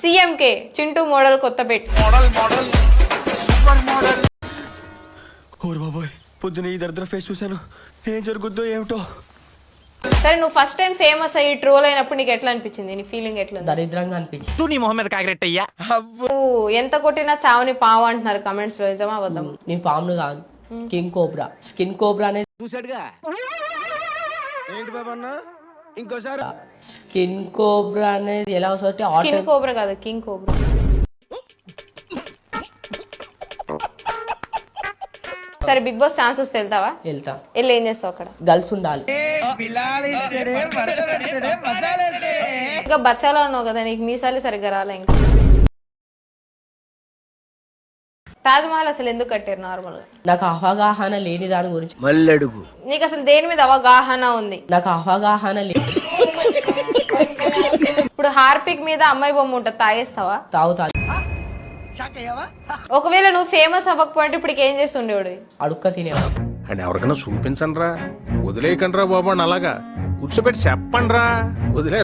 సీఎంకే Chintu model కొత్త పెట్టి ఓరు బాబోయ్ పొద్దున ఈ దరిద్ర ఫేస్ చూశాను, ఏం జరుగుద్దో ఏమిటో. సరే నువ్వు ఫస్ట్ టైం ఫేమస్ అయ్యి ట్రోల్ అయినప్పుడు నీకు ఎట్లా అనిపించింది? నీ ఫీలింగ్ ఎట్లా? దరిద్రంగా అనిపించింది. తూ నీ మొహం మీద కాకిరెట్టయ్యా. నువ్వు ఎంత కొట్టినా చావుని పావు అంటున్నారు కమెంట్స్ లో, నిజమా అబద్ధం? నేను పామును కాదు, కింగ్ కోబ్రా. స్కిన్ కోబ్రా అనేది చూసాడుగా ఏంటి బాబా అన్న ఇంకోసారి. స్కిన్ కోబ్రా అనేది ఎలా వస్తుంది? స్కిన్ కోబ్రా కాదు, కింగ్ కోబ్రా. సరే బిగ్ బాస్ ఛాన్స్ వస్తే వెళ్తావా? వెళ్తా. వెళ్ళి ఏం చేస్తావు అక్కడ? గర్ల్స్ ఉండాలి. ఇంకా బచ్చాలో ఉన్నావు కదా, నీకు మీసాలే సరిగ్గా రాలే. ఇంకా తాజ్మహల్ అసలు ఎందుకు కట్టారు నార్మల్ గా? నాకు అవగాహన లేని దాని గురించి. మల్లెడుగు నీకు అసలు దేని మీద అవగాహన ఉంది? నాకు అవగాహన లేదు. ఇప్పుడు హార్పిక్ మీద అమ్మాయి బొమ్మ ఉంటుంది, తాగేస్తావా? తాగుతా. ఒకవేళ నువ్వు ఫేమస్ అవ్వకపోతే ఇప్పుడు ఏం చేస్తుండేవాడు? అడుక్క తినేవాడు. అని ఎవరికైనా చూపించండి రా, వదిలేయకండి రా బాబు అని అలాగా కూర్చోబెట్టి చెప్పండి రా, వదిలే.